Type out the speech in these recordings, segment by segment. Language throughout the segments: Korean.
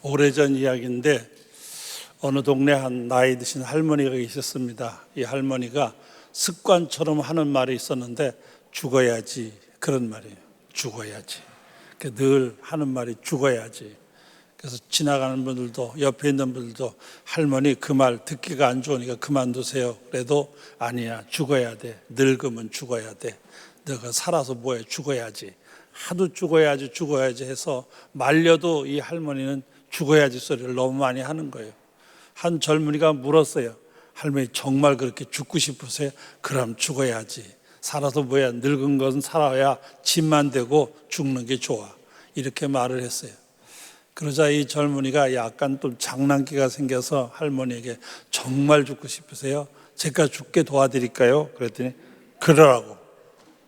오래전 이야기인데 어느 동네 한 나이 드신 할머니가 계셨습니다. 이 할머니가 습관처럼 하는 말이 있었는데 죽어야지, 그런 말이에요. 죽어야지. 늘 하는 말이 죽어야지. 그래서 지나가는 분들도, 옆에 있는 분들도 할머니 그 말 듣기가 안 좋으니까 그만두세요. 그래도 아니야, 죽어야 돼. 늙으면 죽어야 돼. 너가 살아서 뭐해, 죽어야지. 하도 죽어야지 해서 말려도 이 할머니는 죽어야지 소리를 너무 많이 하는 거예요. 한 젊은이가 물었어요. 할머니 정말 그렇게 죽고 싶으세요? 그럼 죽어야지. 살아서 뭐야, 늙은 것은 살아야 짐만 되고 죽는 게 좋아. 이렇게 말을 했어요. 그러자 이 젊은이가 약간 또 장난기가 생겨서 할머니에게 정말 죽고 싶으세요? 제가 죽게 도와드릴까요? 그랬더니 그러라고.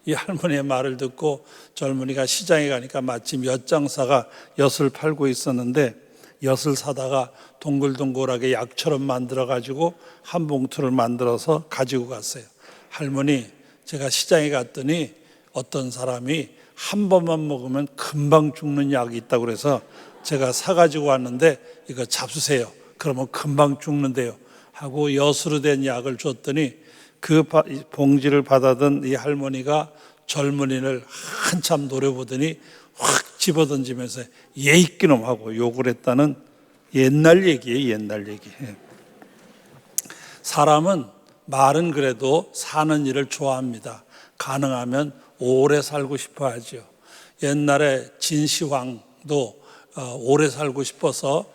이 할머니의 말을 듣고 젊은이가 시장에 가니까 마침 엿장사가 엿을 팔고 있었는데 엿을 사다가 동글동글하게 약처럼 만들어가지고 한 봉투를 만들어서 가지고 갔어요. 할머니, 제가 시장에 갔더니 어떤 사람이 한 번만 먹으면 금방 죽는 약이 있다고 그래서 제가 사가지고 왔는데 이거 잡수세요. 그러면 금방 죽는데요. 하고 엿으로 된 약을 줬더니 그 봉지를 받아든 이 할머니가 젊은이를 한참 노려보더니 확 집어던지면서 예이끼놈 하고 욕을 했다는 옛날 얘기예요. 옛날 얘기. 사람은 말은 그래도 사는 일을 좋아합니다. 가능하면 오래 살고 싶어 하죠. 옛날에 진시황도 오래 살고 싶어서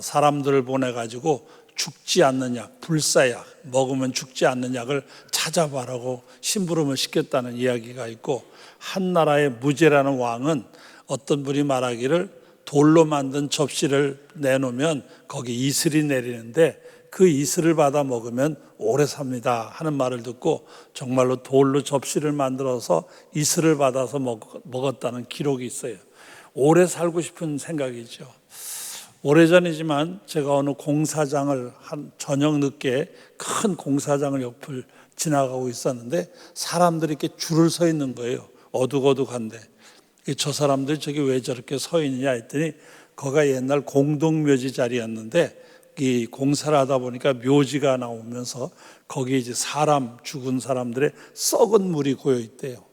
사람들을 보내가지고 죽지 않는 약, 불사약, 먹으면 죽지 않는 약을 찾아봐라고 심부름을 시켰다는 이야기가 있고, 한나라의 무제라는 왕은 어떤 분이 말하기를 돌로 만든 접시를 내놓으면 거기 이슬이 내리는데 그 이슬을 받아 먹으면 오래 삽니다 하는 말을 듣고 정말로 돌로 접시를 만들어서 이슬을 받아서 먹었다는 기록이 있어요. 오래 살고 싶은 생각이죠. 오래전이지만 제가 어느 공사장을 한 저녁 늦게 큰 공사장을 옆을 지나가고 있었는데 사람들이 이렇게 줄을 서 있는 거예요. 어둑어둑한데 저 사람들이 저기 왜 저렇게 서 있느냐 했더니 거기가 옛날 공동묘지 자리였는데 이 공사를 하다 보니까 묘지가 나오면서 거기에 이제 사람, 죽은 사람들의 썩은 물이 고여 있대요.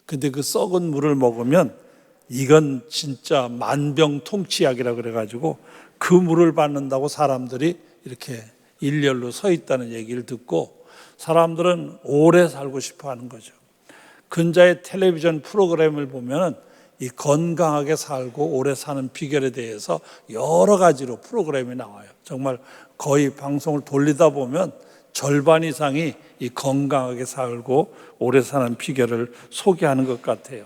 근데 그 썩은 물을 먹으면 이건 진짜 만병통치약이라 그래가지고 그 물을 받는다고 사람들이 이렇게 일렬로 서 있다는 얘기를 듣고 사람들은 오래 살고 싶어 하는 거죠. 근자의 텔레비전 프로그램을 보면 이 건강하게 살고 오래 사는 비결에 대해서 여러 가지로 프로그램이 나와요. 정말 거의 방송을 돌리다 보면 절반 이상이 이 건강하게 살고 오래 사는 비결을 소개하는 것 같아요.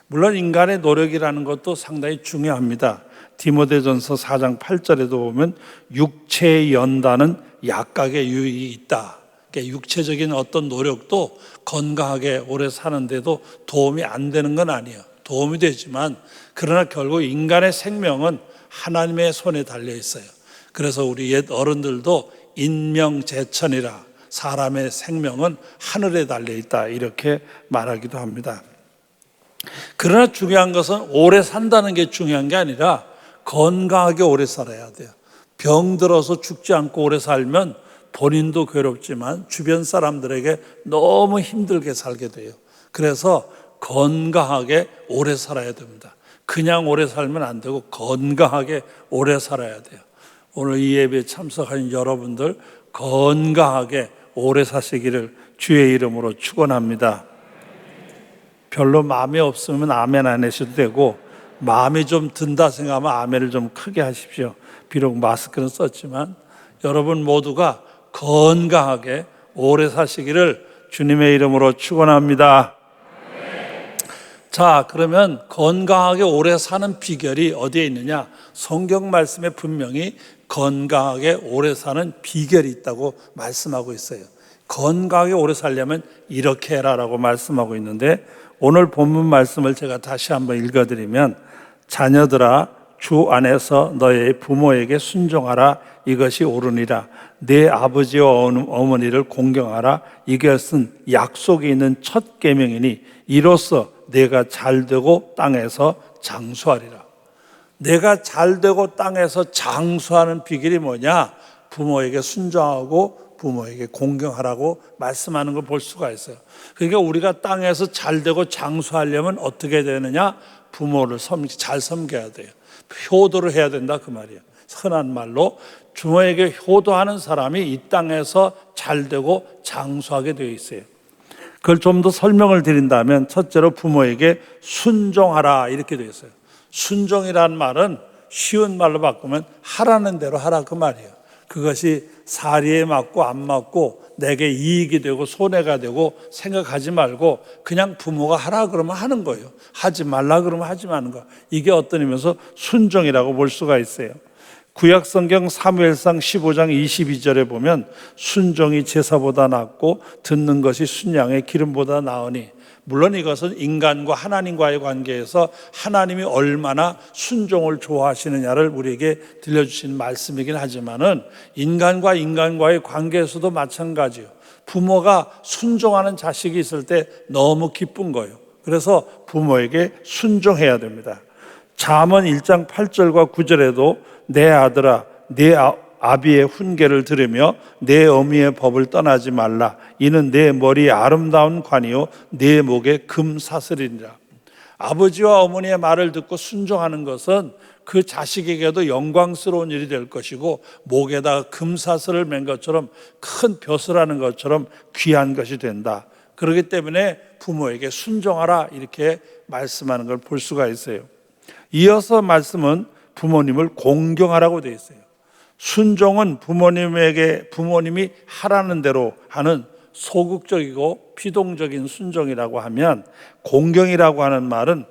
물론 인간의 노력이라는 것도 상당히 중요합니다. 디모데전서 4장 8절에도 보면 육체의 연단은 약각의 유익이 있다. 그러니까 육체적인 어떤 노력도 건강하게 오래 사는데도 도움이 안 되는 건 아니에요. 도움이 되지만 그러나 결국 인간의 생명은 하나님의 손에 달려 있어요. 그래서 우리 옛 어른들도 인명재천이라, 사람의 생명은 하늘에 달려 있다 이렇게 말하기도 합니다. 그러나 중요한 것은 오래 산다는 게 중요한 게 아니라 건강하게 오래 살아야 돼요. 병들어서 죽지 않고 오래 살면 본인도 괴롭지만 주변 사람들에게 너무 힘들게 살게 돼요. 그래서 건강하게 오래 살아야 됩니다. 그냥 오래 살면 안 되고 건강하게 오래 살아야 돼요. 오늘 이 예배에 참석하신 여러분들 건강하게 오래 사시기를 주의 이름으로 축원합니다. 별로 마음이 없으면 아멘 안 하셔도 되고 마음이 좀 든다 생각하면 아멘을 좀 크게 하십시오. 비록 마스크는 썼지만 여러분 모두가 건강하게 오래 사시기를 주님의 이름으로 축원합니다. 자, 그러면 건강하게 오래 사는 비결이 어디에 있느냐? 성경 말씀에 분명히 건강하게 오래 사는 비결이 있다고 말씀하고 있어요. 건강하게 오래 살려면 이렇게 해라라고 말씀하고 있는데 오늘 본문 말씀을 제가 다시 한번 읽어드리면 자녀들아 주 안에서 너의 부모에게 순종하라 이것이 옳으니라. 내 아버지와 어머니를 공경하라 이것은 약속이 있는 첫 계명이니 이로써 내가 잘되고 땅에서 장수하리라. 내가 잘되고 땅에서 장수하는 비결이 뭐냐? 부모에게 순종하고 부모에게 공경하라고 말씀하는 걸 볼 수가 있어요. 그러니까 우리가 땅에서 잘되고 장수하려면 어떻게 되느냐? 부모를 잘 섬겨야 돼요. 효도를 해야 된다 그 말이에요. 흔한 말로 부모에게 효도하는 사람이 이 땅에서 잘되고 장수하게 되어 있어요. 그걸 좀 더 설명을 드린다면 첫째로 부모에게 순종하라 이렇게 되어 있어요. 순종이란 말은 쉬운 말로 바꾸면 하라는 대로 하라 그 말이에요. 그것이 사리에 맞고 안 맞고 내게 이익이 되고 손해가 되고 생각하지 말고 그냥 부모가 하라 그러면 하는 거예요. 하지 말라 그러면 하지 마는 거. 이게 어떤 의미에서 순종이라고 볼 수가 있어요. 구약성경 사무엘상 15장 22절에 보면 순종이 제사보다 낫고 듣는 것이 순양의 기름보다 나으니, 물론 이것은 인간과 하나님과의 관계에서 하나님이 얼마나 순종을 좋아하시느냐를 우리에게 들려주신 말씀이긴 하지만은 인간과 인간과의 관계에서도 마찬가지예요. 부모가 순종하는 자식이 있을 때 너무 기쁜 거예요. 그래서 부모에게 순종해야 됩니다. 잠언 1장 8절과 9절에도 내 아들아 내 아비의 훈계를 들으며 내 어미의 법을 떠나지 말라. 이는 내 머리에 아름다운 관이요 내 목에 금사슬이니라. 아버지와 어머니의 말을 듣고 순종하는 것은 그 자식에게도 영광스러운 일이 될 것이고 목에다가 금사슬을 맨 것처럼 큰 벼슬하는 것처럼 귀한 것이 된다. 그렇기 때문에 부모에게 순종하라 이렇게 말씀하는 걸 볼 수가 있어요. 이어서 말씀은 부모님을 공경하라고 되어 있어요. 순종은 부모님이 하라는 대로 하는 소극적이고 피동적인 순종이라고 하면, 공경이라고 하는 말은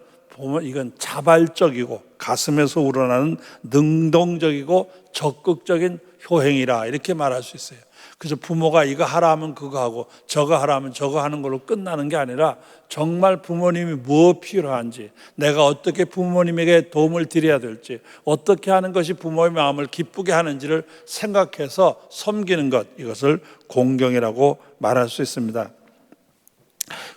이건 자발적이고 가슴에서 우러나는 능동적이고 적극적인 효행이라 이렇게 말할 수 있어요. 그래서 부모가 이거 하라 하면 그거 하고 저거 하라 하면 저거 하는 걸로 끝나는 게 아니라 정말 부모님이 무엇 필요한지, 내가 어떻게 부모님에게 도움을 드려야 될지, 어떻게 하는 것이 부모의 마음을 기쁘게 하는지를 생각해서 섬기는 것, 이것을 공경이라고 말할 수 있습니다.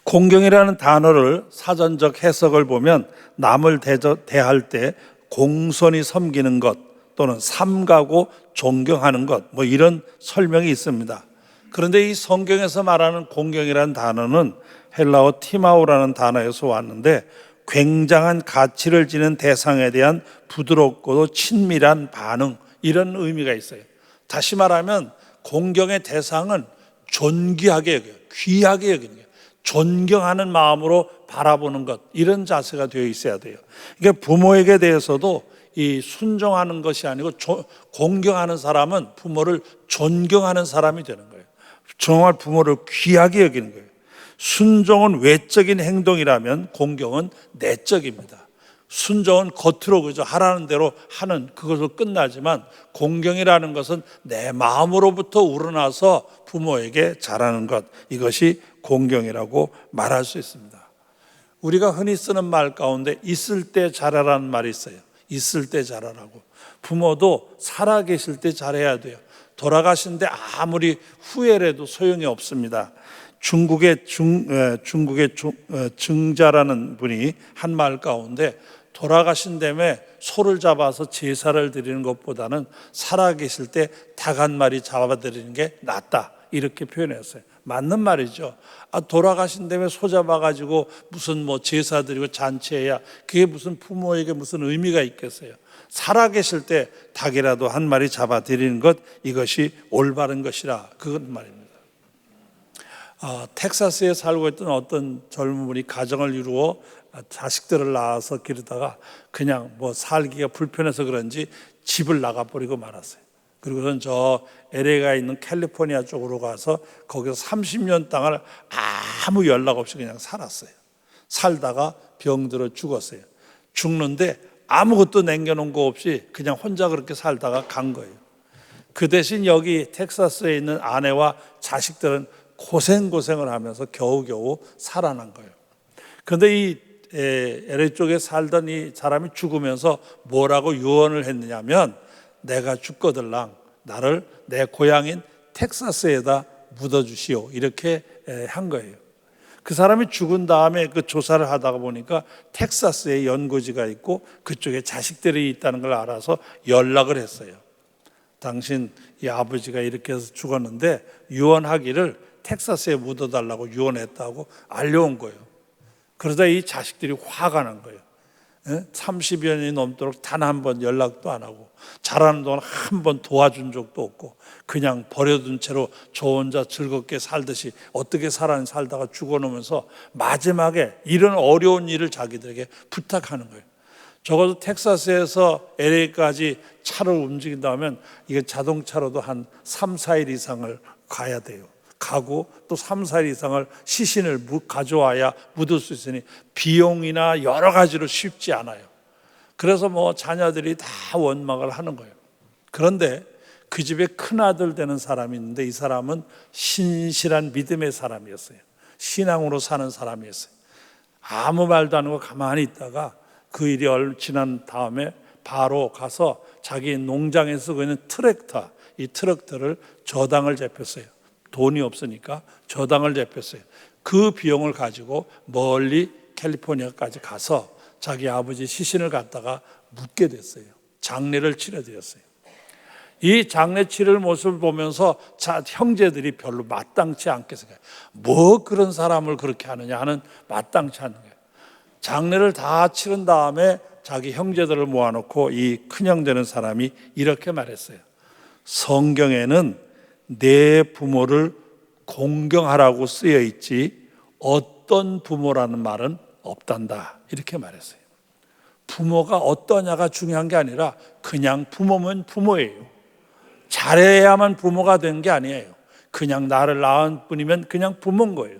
공경이라는 단어를 사전적 해석을 보면 남을 대할 때 공손히 섬기는 것 또는 삼가고 존경하는 것, 이런 설명이 있습니다. 그런데 이 성경에서 말하는 공경이라는 단어는 헬라어 티마오라는 단어에서 왔는데, 굉장한 가치를 지닌 대상에 대한 부드럽고도 친밀한 반응, 이런 의미가 있어요. 다시 말하면 공경의 대상은 존귀하게 여겨요. 귀하게 여기는 거예요. 존경하는 마음으로 바라보는 것, 이런 자세가 되어 있어야 돼요. 그러니까 부모에게 대해서도 이 순종하는 것이 아니고 공경하는 사람은 부모를 존경하는 사람이 되는 거예요. 정말 부모를 귀하게 여기는 거예요. 순종은 외적인 행동이라면 공경은 내적입니다. 순종은 겉으로 그저 하라는 대로 하는 그것으로 끝나지만, 공경이라는 것은 내 마음으로부터 우러나서 부모에게 잘하는 것, 이것이 공경이라고 말할 수 있습니다. 우리가 흔히 쓰는 말 가운데 있을 때 잘하라는 말이 있어요. 있을 때 잘하라고. 부모도 살아계실 때 잘해야 돼요. 돌아가신데 아무리 후회를 해도 소용이 없습니다. 중국의 증자라는 분이 한 말 가운데, 돌아가신 다음에 소를 잡아서 제사를 드리는 것보다는 살아계실 때 닭 한 마리 잡아드리는 게 낫다, 이렇게 표현했어요. 맞는 말이죠. 돌아가신 다음에 소 잡아가지고 무슨 제사 드리고 잔치해야 그게 무슨 부모에게 무슨 의미가 있겠어요. 살아계실 때 닭이라도 한 마리 잡아드리는 것, 이것이 올바른 것이라, 그건 말입니다. 텍사스에 살고 있던 어떤 젊은 분이 가정을 이루어 자식들을 낳아서 기르다가 그냥 살기가 불편해서 그런지 집을 나가버리고 말았어요. 그리고선 저 LA가 있는 캘리포니아 쪽으로 가서 거기서 30년 땅을 아무 연락 없이 그냥 살았어요. 살다가 병들어 죽었어요. 죽는데 아무것도 남겨놓은 거 없이 그냥 혼자 그렇게 살다가 간 거예요. 그 대신 여기 텍사스에 있는 아내와 자식들은 고생을 하면서 겨우겨우 살아난 거예요. 그런데 이 LA 쪽에 살던 이 사람이 죽으면서 뭐라고 유언을 했느냐면, 내가 죽거들랑 나를 내 고향인 텍사스에다 묻어주시오, 이렇게 한 거예요. 그 사람이 죽은 다음에 그 조사를 하다가 보니까 텍사스에 연고지가 있고 그쪽에 자식들이 있다는 걸 알아서 연락을 했어요. 당신 이 아버지가 이렇게 해서 죽었는데 유언하기를 텍사스에 묻어달라고 유언했다고 알려온 거예요. 그러다 이 자식들이 화가 난 거예요. 30여 년이 넘도록 단 한 번 연락도 안 하고 자라는 동안 한 번 도와준 적도 없고 그냥 버려둔 채로 저 혼자 즐겁게 살듯이 어떻게 살다가 죽어놓으면서 마지막에 이런 어려운 일을 자기들에게 부탁하는 거예요. 적어도 텍사스에서 LA까지 차를 움직인다면 이게 자동차로도 한 3, 4일 이상을 가야 돼요. 가고 또 3, 4일 이상을 시신을 가져와야 묻을 수 있으니 비용이나 여러 가지로 쉽지 않아요. 그래서 자녀들이 다 원망을 하는 거예요. 그런데 그 집에 큰아들 되는 사람이 있는데 이 사람은 신실한 믿음의 사람이었어요. 신앙으로 사는 사람이었어요. 아무 말도 안 하고 가만히 있다가 그 일이 지난 다음에 바로 가서 자기 농장에 쓰고 있는 트랙터, 이 트럭터를 저당을 잡혔어요. 돈이 없으니까 저당을 잡혔어요. 그 비용을 가지고 멀리 캘리포니아까지 가서 자기 아버지 시신을 갖다가 묻게 됐어요. 장례를 치러드렸어요. 이 장례 치를 모습을 보면서 형제들이 별로 마땅치 않게 생각해요. 뭐 그런 사람을 그렇게 하느냐 하는 마땅치 않은 거예요. 장례를 다 치른 다음에 자기 형제들을 모아놓고 이 큰형 되는 사람이 이렇게 말했어요. 성경에는 내 부모를 공경하라고 쓰여 있지 어떤 부모라는 말은 없단다. 이렇게 말했어요. 부모가 어떠냐가 중요한 게 아니라 그냥 부모면 부모예요. 잘해야만 부모가 된 게 아니에요. 그냥 나를 낳은 뿐이면 그냥 부모인 거예요.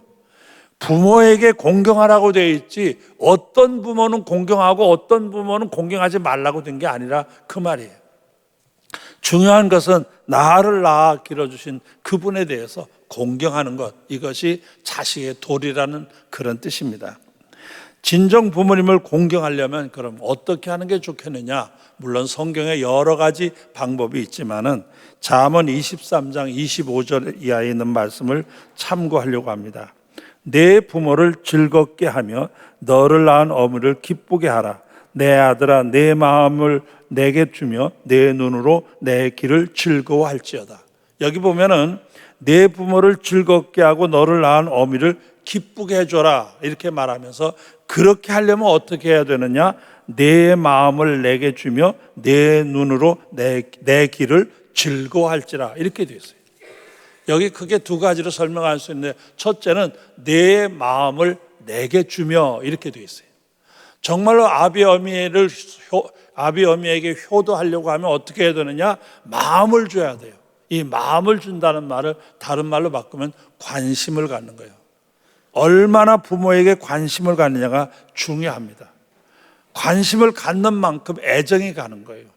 부모에게 공경하라고 되어 있지 어떤 부모는 공경하고 어떤 부모는 공경하지 말라고 된 게 아니라 그 말이에요. 중요한 것은 나를 낳아 길러주신 그분에 대해서 공경하는 것, 이것이 자식의 도리라는 그런 뜻입니다. 진정 부모님을 공경하려면 그럼 어떻게 하는 게 좋겠느냐? 물론 성경에 여러 가지 방법이 있지만은 잠언 23장 25절 이하에 있는 말씀을 참고하려고 합니다. 내 부모를 즐겁게 하며 너를 낳은 어머니를 기쁘게 하라. 내 아들아 내 마음을 내게 주며 내 눈으로 내 길을 즐거워할지어다. 여기 보면은 내 부모를 즐겁게 하고 너를 낳은 어미를 기쁘게 해줘라 이렇게 말하면서 그렇게 하려면 어떻게 해야 되느냐? 내 마음을 내게 주며 내 눈으로 내 길을 즐거워할지라 이렇게 되어 있어요. 여기 크게 두 가지로 설명할 수 있는데 첫째는 내 마음을 내게 주며 이렇게 되어 있어요. 정말로 아비 어미에게 효도하려고 하면 어떻게 해야 되느냐? 마음을 줘야 돼요. 이 마음을 준다는 말을 다른 말로 바꾸면 관심을 갖는 거예요. 얼마나 부모에게 관심을 갖느냐가 중요합니다. 관심을 갖는 만큼 애정이 가는 거예요.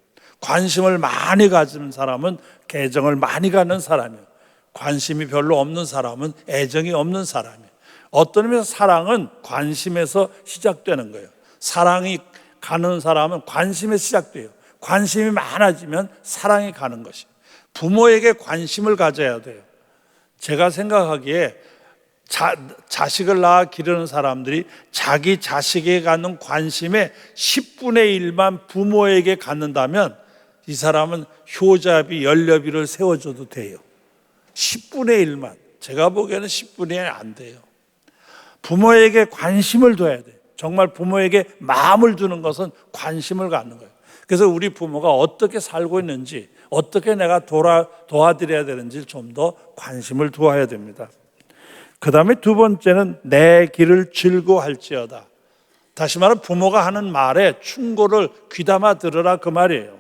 관심을 많이 가지는 사람은 애정을 많이 갖는 사람이에요. 관심이 별로 없는 사람은 애정이 없는 사람이에요. 어떤 의미에서 사랑은 관심에서 시작되는 거예요. 사랑이 가는 사람은 관심에서 시작돼요. 관심이 많아지면 사랑이 가는 것이에요. 부모에게 관심을 가져야 돼요. 제가 생각하기에 자식을 낳아 기르는 사람들이 자기 자식에게 갖는 관심의 10분의 1만 부모에게 갖는다면 이 사람은 효자비, 연료비를 세워줘도 돼요. 10분의 1만. 제가 보기에는 10분의 1 안 돼요. 부모에게 관심을 둬야 돼요. 정말 부모에게 마음을 두는 것은 관심을 갖는 거예요. 그래서 우리 부모가 어떻게 살고 있는지, 어떻게 내가 도와드려야 되는지 좀 더 관심을 두어야 됩니다. 그 다음에 두 번째는 내 길을 즐거워할지어다. 다시 말하면 부모가 하는 말에 충고를 귀담아 들으라 그 말이에요.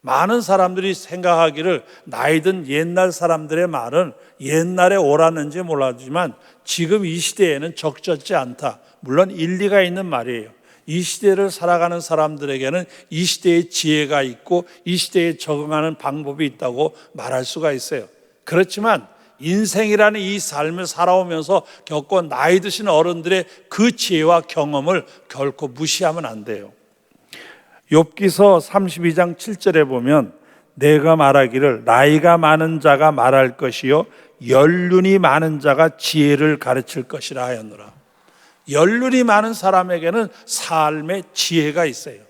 많은 사람들이 생각하기를 나이든 옛날 사람들의 말은 옛날에 옳았는지 몰라지만 지금 이 시대에는 적절치 않다. 물론 일리가 있는 말이에요. 이 시대를 살아가는 사람들에게는 이 시대의 지혜가 있고 이 시대에 적응하는 방법이 있다고 말할 수가 있어요. 그렇지만 인생이라는 이 삶을 살아오면서 겪은 나이 드신 어른들의 그 지혜와 경험을 결코 무시하면 안 돼요. 욥기서 32장 7절에 보면 내가 말하기를 나이가 많은 자가 말할 것이요 연륜이 많은 자가 지혜를 가르칠 것이라 하였노라. 연륜이 많은 사람에게는 삶의 지혜가 있어요.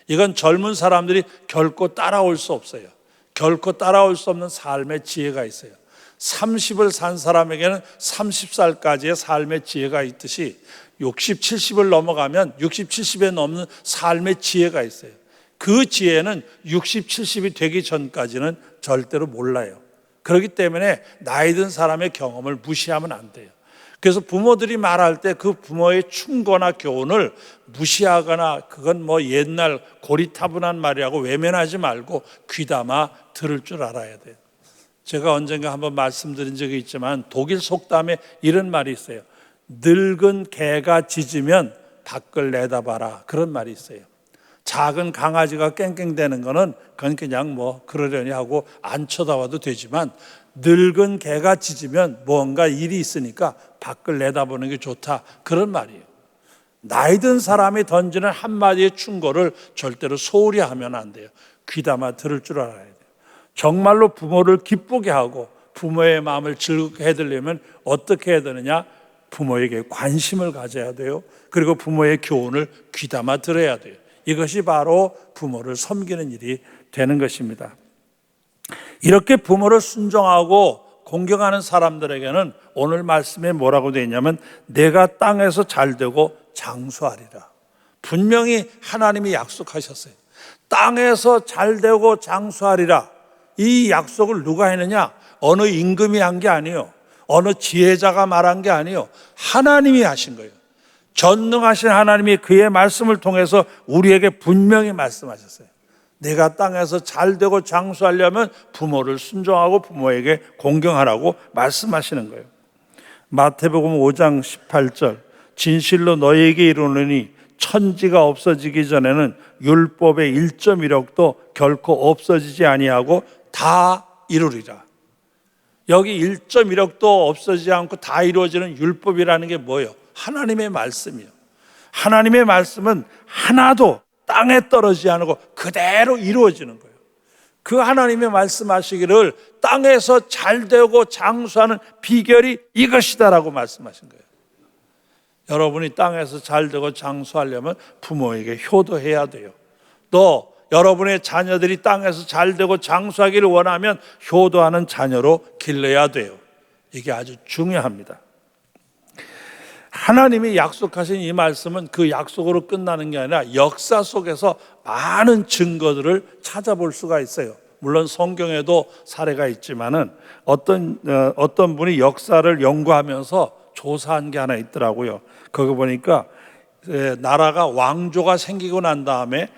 이건 젊은 사람들이 결코 따라올 수 없어요. 결코 따라올 수 없는 삶의 지혜가 있어요. 30을 산 사람에게는 30살까지의 삶의 지혜가 있듯이 60, 70을 넘어가면 60, 70에 넘는 삶의 지혜가 있어요. 그 지혜는 60, 70이 되기 전까지는 절대로 몰라요. 그렇기 때문에 나이 든 사람의 경험을 무시하면 안 돼요. 그래서 부모들이 말할 때 그 부모의 충고나 교훈을 무시하거나 그건 뭐 옛날 고리타분한 말이라고 외면하지 말고 귀담아 들을 줄 알아야 돼요. 제가 언젠가 한번 말씀드린 적이 있지만 독일 속담에 이런 말이 있어요. 늙은 개가 짖으면 밖을 내다봐라, 그런 말이 있어요. 작은 강아지가 깽깽대는 거는 그건 그냥 뭐 그러려니 하고 안 쳐다봐도 되지만 늙은 개가 짖으면 뭔가 일이 있으니까 밖을 내다보는 게 좋다, 그런 말이에요. 나이 든 사람이 던지는 한마디의 충고를 절대로 소홀히 하면 안 돼요. 귀담아 들을 줄 알아야 돼요. 정말로 부모를 기쁘게 하고 부모의 마음을 즐겁게 해드리려면 어떻게 해야 되느냐? 부모에게 관심을 가져야 돼요. 그리고 부모의 교훈을 귀담아 들어야 돼요. 이것이 바로 부모를 섬기는 일이 되는 것입니다. 이렇게 부모를 순종하고 공경하는 사람들에게는 오늘 말씀에 뭐라고 되어 있냐면 내가 땅에서 잘되고 장수하리라. 분명히 하나님이 약속하셨어요. 땅에서 잘되고 장수하리라. 이 약속을 누가 했느냐? 어느 임금이 한 게 아니에요. 어느 지혜자가 말한 게 아니에요. 하나님이 하신 거예요. 전능하신 하나님이 그의 말씀을 통해서 우리에게 분명히 말씀하셨어요. 내가 땅에서 잘되고 장수하려면 부모를 순종하고 부모에게 공경하라고 말씀하시는 거예요. 마태복음 5장 18절 진실로 너희에게 이르노니 천지가 없어지기 전에는 율법의 1.1억도 결코 없어지지 아니하고 다 이루리라. 여기 1.1억도 없어지지 않고 다 이루어지는 율법이라는 게 뭐예요? 하나님의 말씀이요. 하나님의 말씀은 하나도 땅에 떨어지지 않고 그대로 이루어지는 거예요. 그 하나님의 말씀하시기를 땅에서 잘되고 장수하는 비결이 이것이다라고 말씀하신 거예요. 여러분이 땅에서 잘되고 장수하려면 부모에게 효도해야 돼요. 또 여러분의 자녀들이 땅에서 잘되고 장수하기를 원하면 효도하는 자녀로 길러야 돼요. 이게 아주 중요합니다. 하나님이 약속하신 이 말씀은 그 약속으로 끝나는 게 아니라 역사 속에서 많은 증거들을 찾아볼 수가 있어요. 물론 성경에도 사례가 있지만은 어떤 분이 역사를 연구하면서 조사한 게 하나 있더라고요. 거기 보니까 나라가 왕조가 생기고 난 다음에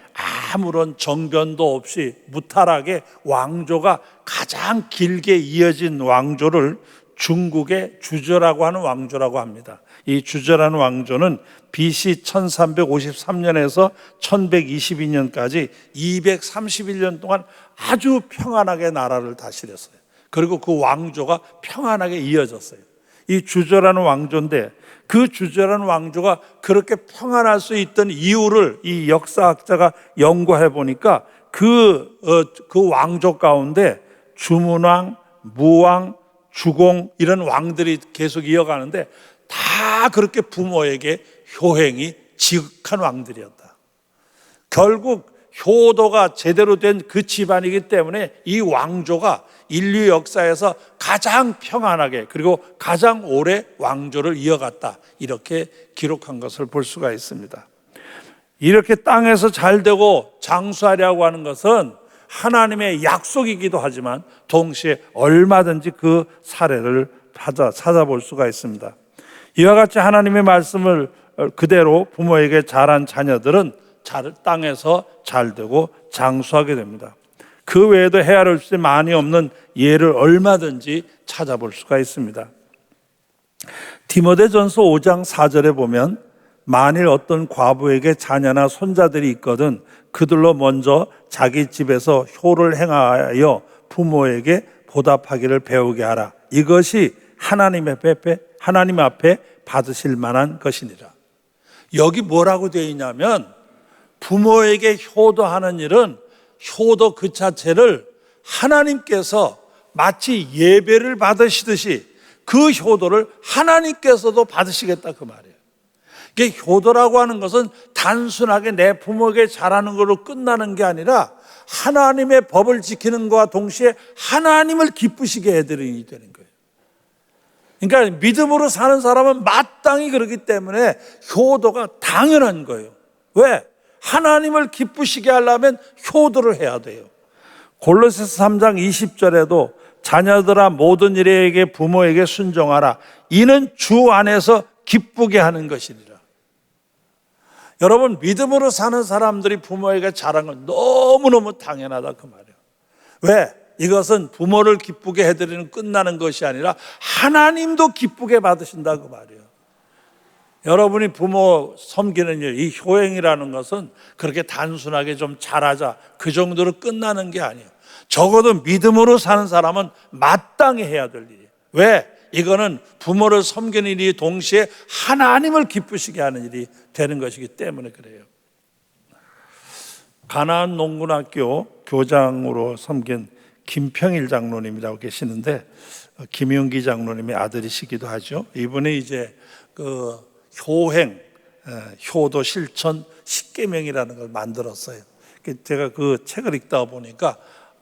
아무런 정변도 없이 무탈하게 왕조가 가장 길게 이어진 왕조를 중국의 주저라고 하는 왕조라고 합니다. 이 주저라는 왕조는 BC 1353년에서 1122년까지 231년 동안 아주 평안하게 나라를 다스렸어요. 그리고 그 왕조가 평안하게 이어졌어요. 이 주저라는 왕조인데 그 주저라는 왕조가 그렇게 평안할 수 있던 이유를 이 역사학자가 연구해 보니까 그 왕조 가운데 주문왕, 무왕, 주공 이런 왕들이 계속 이어가는데 다 그렇게 부모에게 효행이 지극한 왕들이었다. 결국 효도가 제대로 된 그 집안이기 때문에 이 왕조가 인류 역사에서 가장 평안하게 그리고 가장 오래 왕조를 이어갔다. 이렇게 기록한 것을 볼 수가 있습니다. 이렇게 땅에서 잘되고 장수하려고 하는 것은 하나님의 약속이기도 하지만 동시에 얼마든지 그 사례를 찾아볼 수가 있습니다. 이와 같이 하나님의 말씀을 그대로 부모에게 잘한 자녀들은 땅에서 잘되고 장수하게 됩니다. 그 외에도 헤아릴 수 많이 없는 예를 얼마든지 찾아볼 수가 있습니다. 디모데전서 5장 4절에 보면 만일 어떤 과부에게 자녀나 손자들이 있거든 그들로 먼저 자기 집에서 효를 행하여 부모에게 보답하기를 배우게 하라. 이것이 하나님 앞에 받으실 만한 것이니라. 여기 뭐라고 되어 있냐면 부모에게 효도하는 일은 효도 그 자체를 하나님께서 마치 예배를 받으시듯이 그 효도를 하나님께서도 받으시겠다 그 말이에요. 이게 효도라고 하는 것은 단순하게 내 부모에게 잘하는 걸로 끝나는 게 아니라 하나님의 법을 지키는 것과 동시에 하나님을 기쁘시게 해드리게 되는 거예요. 그러니까 믿음으로 사는 사람은 마땅히 그렇기 때문에 효도가 당연한 거예요. 왜? 하나님을 기쁘시게 하려면 효도를 해야 돼요. 골로새서 3장 20절에도 자녀들아 모든 일에게 부모에게 순종하라. 이는 주 안에서 기쁘게 하는 것이니라. 여러분, 믿음으로 사는 사람들이 부모에게 잘한 건 너무너무 당연하다 그 말이에요. 왜? 이것은 부모를 기쁘게 해드리는 끝나는 것이 아니라 하나님도 기쁘게 받으신다 그 말이에요. 여러분이 부모 섬기는 일, 이 효행이라는 것은 그렇게 단순하게 좀 잘하자 그 정도로 끝나는 게 아니에요. 적어도 믿음으로 사는 사람은 마땅히 해야 될 일이에요. 왜? 이거는 부모를 섬기는 일이 동시에 하나님을 기쁘시게 하는 일이 되는 것이기 때문에 그래요. 가나안 농군학교 교장으로 섬긴 김평일 장로님이라고 계시는데, 김용기 장로님의 아들이시기도 하죠. 이분이 이제 그 효행, 효도 실천 10계명이라는 걸 만들었어요. 제가 그 책을 읽다 보니까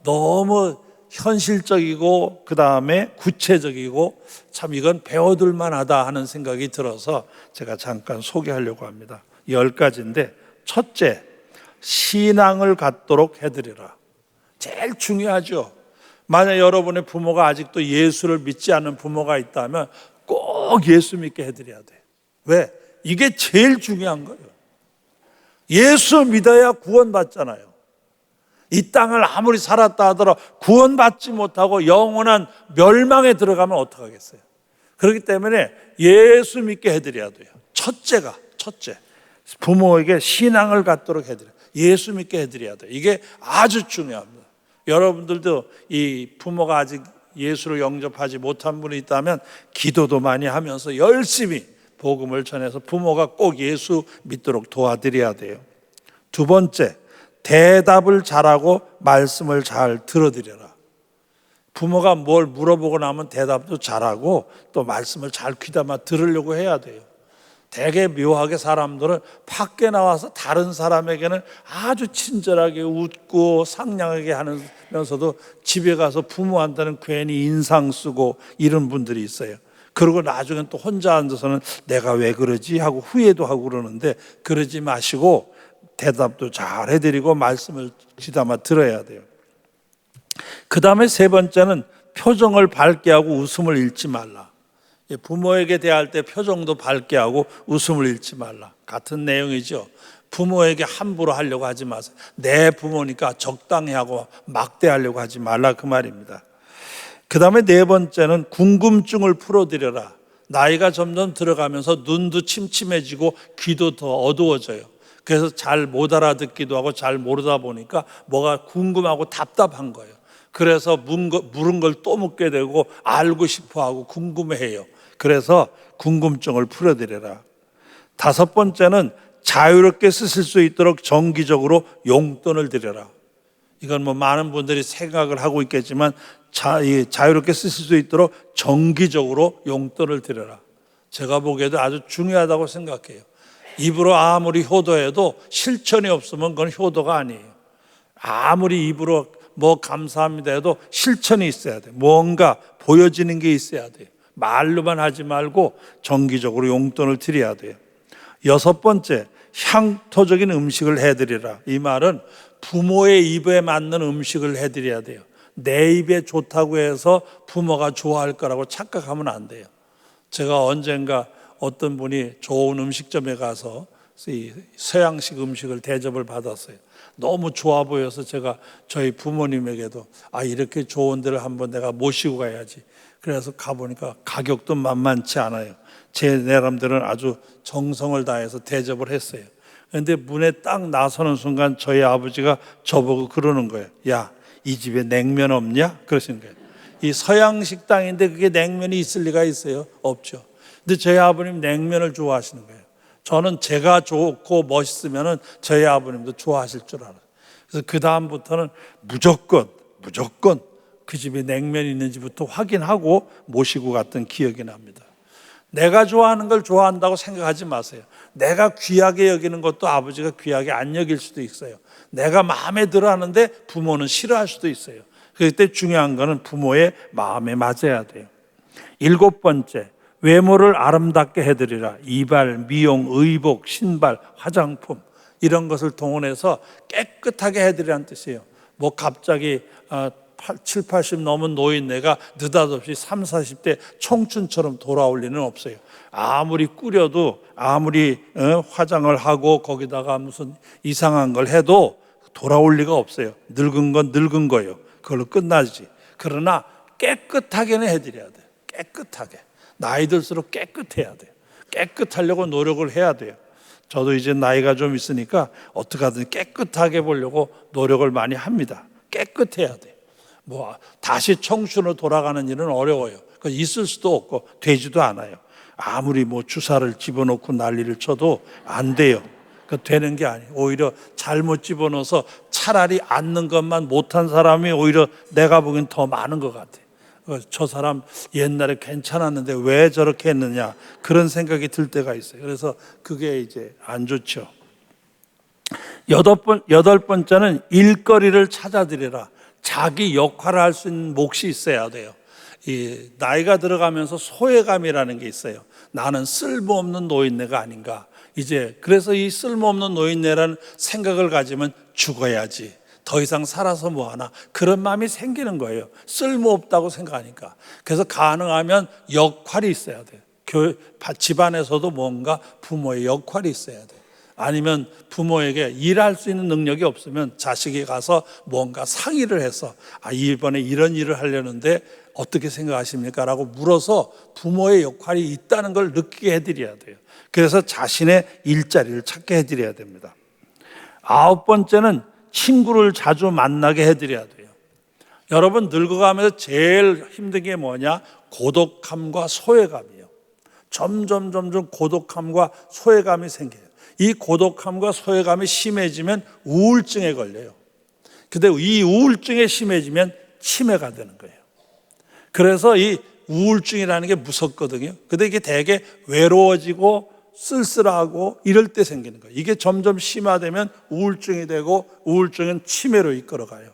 너무 현실적이고 그 다음에 구체적이고 참 이건 배워둘 만하다 하는 생각이 들어서 제가 잠깐 소개하려고 합니다. 10가지인데, 첫째, 신앙을 갖도록 해드리라. 제일 중요하죠. 만약 여러분의 부모가 아직도 예수를 믿지 않는 부모가 있다면 꼭 예수 믿게 해드려야 돼요. 왜? 이게 제일 중요한 거예요. 예수 믿어야 구원받잖아요. 이 땅을 아무리 살았다 하더라도 구원받지 못하고 영원한 멸망에 들어가면 어떡하겠어요? 그렇기 때문에 예수 믿게 해드려야 돼요. 첫째, 부모에게 신앙을 갖도록 해드려요. 예수 믿게 해드려야 돼요. 이게 아주 중요합니다. 여러분들도 이 부모가 아직 예수를 영접하지 못한 분이 있다면 기도도 많이 하면서 열심히 복음을 전해서 부모가 꼭 예수 믿도록 도와드려야 돼요. 두 번째, 대답을 잘하고 말씀을 잘 들어드려라. 부모가 뭘 물어보고 나면 대답도 잘하고 또 말씀을 잘 귀담아 들으려고 해야 돼요. 되게 묘하게 사람들은 밖에 나와서 다른 사람에게는 아주 친절하게 웃고 상냥하게 하면서도 집에 가서 부모한테는 괜히 인상 쓰고 이런 분들이 있어요. 그리고 나중엔 또 혼자 앉아서는 내가 왜 그러지 하고 후회도 하고 그러는데, 그러지 마시고 대답도 잘 해드리고 말씀을 귀담아 들어야 돼요. 그 다음에 세 번째는 표정을 밝게 하고 웃음을 잃지 말라. 부모에게 대할 때 표정도 밝게 하고 웃음을 잃지 말라. 같은 내용이죠. 부모에게 함부로 하려고 하지 마세요. 내 부모니까 적당히 하고 막대하려고 하지 말라 그 말입니다. 그 다음에 네 번째는 궁금증을 풀어드려라. 나이가 점점 들어가면서 눈도 침침해지고 귀도 더 어두워져요. 그래서 잘 못 알아듣기도 하고 잘 모르다 보니까 뭐가 궁금하고 답답한 거예요. 그래서 물은 걸 또 묻게 되고 알고 싶어하고 궁금해해요. 그래서 궁금증을 풀어드려라. 다섯 번째는 자유롭게 쓰실 수 있도록 정기적으로 용돈을 드려라. 이건 뭐 많은 분들이 생각을 하고 있겠지만 자유롭게 쓰실 수 있도록 정기적으로 용돈을 드려라. 제가 보기에도 아주 중요하다고 생각해요. 입으로 아무리 효도해도 실천이 없으면 그건 효도가 아니에요. 아무리 입으로 뭐 감사합니다 해도 실천이 있어야 돼요. 뭔가 보여지는 게 있어야 돼요. 말로만 하지 말고 정기적으로 용돈을 드려야 돼요. 여섯 번째, 향토적인 음식을 해드리라. 이 말은 부모의 입에 맞는 음식을 해드려야 돼요. 내 입에 좋다고 해서 부모가 좋아할 거라고 착각하면 안 돼요. 제가 언젠가 어떤 분이 좋은 음식점에 가서 서양식 음식을 대접을 받았어요. 너무 좋아 보여서 제가 저희 부모님에게도 이렇게 좋은 데를 한번 내가 모시고 가야지. 그래서 가보니까 가격도 만만치 않아요. 제 나름대로는 아주 정성을 다해서 대접을 했어요. 그런데 문에 딱 나서는 순간 저희 아버지가 저보고 그러는 거예요. 야, 이 집에 냉면 없냐? 그러시는 거예요. 이 서양 식당인데 그게 냉면이 있을 리가 있어요? 없죠. 근데 저희 아버님 냉면을 좋아하시는 거예요. 저는 제가 좋고 멋있으면 저희 아버님도 좋아하실 줄 알아요. 그래서 그 다음부터는 무조건 그 집에 냉면이 있는지부터 확인하고 모시고 갔던 기억이 납니다. 내가 좋아하는 걸 좋아한다고 생각하지 마세요. 내가 귀하게 여기는 것도 아버지가 귀하게 안 여길 수도 있어요. 내가 마음에 들어 하는데 부모는 싫어할 수도 있어요. 그때 중요한 거는 부모의 마음에 맞아야 돼요. 7번째, 외모를 아름답게 해드리라. 이발, 미용, 의복, 신발, 화장품 이런 것을 동원해서 깨끗하게 해드리라는 뜻이에요. 뭐 갑자기 7, 80 넘은 노인네가 느닷없이 3, 40대 청춘처럼 돌아올 리는 없어요. 아무리 꾸려도 아무리 화장을 하고 거기다가 무슨 이상한 걸 해도 돌아올 리가 없어요. 늙은 건 늙은 거예요. 그걸로 끝나지. 그러나 깨끗하게는 해드려야 돼요. 깨끗하게. 나이 들수록 깨끗해야 돼요. 깨끗하려고 노력을 해야 돼요. 저도 이제 나이가 좀 있으니까 어떻게 하든 깨끗하게 보려고 노력을 많이 합니다. 깨끗해야 돼요. 뭐 다시 청춘으로 돌아가는 일은 어려워요. 있을 수도 없고 되지도 않아요. 아무리 뭐 주사를 집어넣고 난리를 쳐도 안 돼요. 되는 게 아니에요. 오히려 잘못 집어넣어서 차라리 앉는 것만 못한 사람이 오히려 내가 보기엔 더 많은 것 같아요. 저 사람 옛날에 괜찮았는데 왜 저렇게 했느냐 그런 생각이 들 때가 있어요. 그래서 그게 이제 안 좋죠. 8번째는 일거리를 찾아드리라. 자기 역할을 할 수 있는 몫이 있어야 돼요. 이 나이가 들어가면서 소외감이라는 게 있어요. 나는 쓸모없는 노인네가 아닌가. 이제 그래서 이 쓸모없는 노인네라는 생각을 가지면 죽어야지. 더 이상 살아서 뭐하나 그런 마음이 생기는 거예요. 쓸모없다고 생각하니까. 그래서 가능하면 역할이 있어야 돼요. 집안에서도 뭔가 부모의 역할이 있어야 돼요. 아니면 부모에게 일할 수 있는 능력이 없으면 자식이 가서 뭔가 상의를 해서 이번에 이런 일을 하려는데 어떻게 생각하십니까? 라고 물어서 부모의 역할이 있다는 걸 느끼게 해드려야 돼요. 그래서 자신의 일자리를 찾게 해드려야 됩니다. 9번째는 친구를 자주 만나게 해드려야 돼요. 여러분 늙어가면서 제일 힘든 게 뭐냐? 고독함과 소외감이에요. 점점 고독함과 소외감이 생겨요. 이 고독함과 소외감이 심해지면 우울증에 걸려요. 근데 이 우울증이 심해지면 치매가 되는 거예요. 그래서 이 우울증이라는 게 무섭거든요. 근데 이게 되게 외로워지고 쓸쓸하고 이럴 때 생기는 거예요. 이게 점점 심화되면 우울증이 되고 우울증은 치매로 이끌어가요.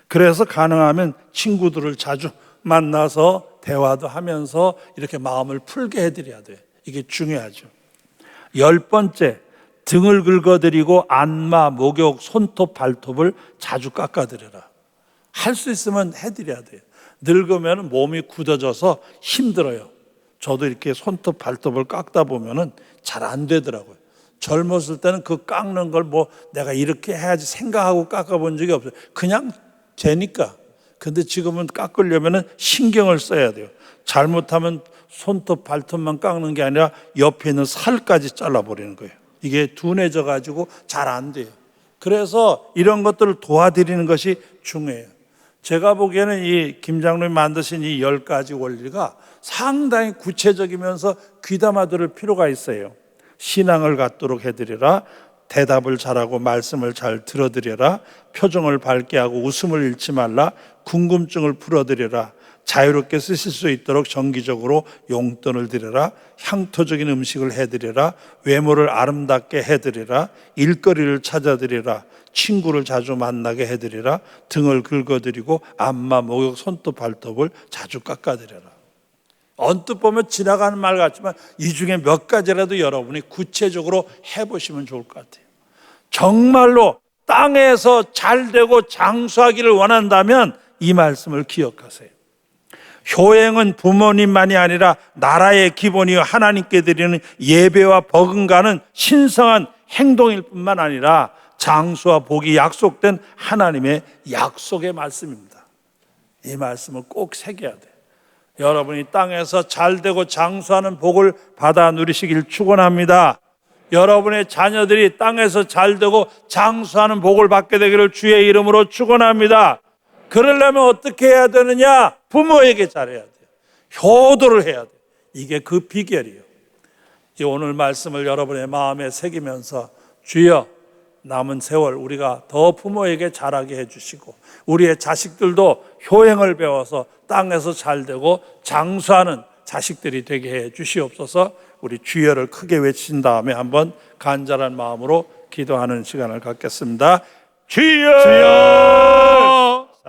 그래서 가능하면 친구들을 자주 만나서 대화도 하면서 이렇게 마음을 풀게 해드려야 돼요. 이게 중요하죠. 10번째, 등을 긁어드리고 안마, 목욕, 손톱, 발톱을 자주 깎아드려라. 할 수 있으면 해드려야 돼요. 늙으면 몸이 굳어져서 힘들어요. 저도 이렇게 손톱, 발톱을 깎다 보면은 잘 안 되더라고요. 젊었을 때는 그 깎는 걸 뭐 내가 이렇게 해야지 생각하고 깎아본 적이 없어요. 그냥 되니까. 근데 지금은 깎으려면은 신경을 써야 돼요. 잘못하면 손톱, 발톱만 깎는 게 아니라 옆에 있는 살까지 잘라버리는 거예요. 이게 둔해져 가지고 잘 안 돼요. 그래서 이런 것들을 도와드리는 것이 중요해요. 제가 보기에는 이 김 장로님이 만드신 이 10가지 원리가 상당히 구체적이면서 귀담아 들을 필요가 있어요. 신앙을 갖도록 해드리라. 대답을 잘하고 말씀을 잘 들어드려라. 표정을 밝게 하고 웃음을 잃지 말라. 궁금증을 풀어드려라. 자유롭게 쓰실 수 있도록 정기적으로 용돈을 드려라. 향토적인 음식을 해드려라. 외모를 아름답게 해드리라. 일거리를 찾아드리라. 친구를 자주 만나게 해드리라. 등을 긁어드리고 안마, 목욕, 손톱, 발톱을 자주 깎아드려라. 언뜻 보면 지나가는 말 같지만 이 중에 몇 가지라도 여러분이 구체적으로 해보시면 좋을 것 같아요. 정말로 땅에서 잘되고 장수하기를 원한다면 이 말씀을 기억하세요. 효행은 부모님만이 아니라 나라의 기본이요 하나님께 드리는 예배와 버금가는 신성한 행동일 뿐만 아니라 장수와 복이 약속된 하나님의 약속의 말씀입니다. 이 말씀을 꼭 새겨야 돼요. 여러분이 땅에서 잘되고 장수하는 복을 받아 누리시길 축원합니다. 여러분의 자녀들이 땅에서 잘되고 장수하는 복을 받게 되기를 주의 이름으로 축원합니다. 그러려면 어떻게 해야 되느냐? 부모에게 잘해야 돼요. 효도를 해야 돼요. 이게 그 비결이에요. 이 오늘 말씀을 여러분의 마음에 새기면서 주여 남은 세월 우리가 더 부모에게 잘하게 해주시고 우리의 자식들도 효행을 배워서 땅에서 잘 되고 장수하는 자식들이 되게 해 주시옵소서. 우리 주여를 크게 외친 다음에 한번 간절한 마음으로 기도하는 시간을 갖겠습니다. 주여!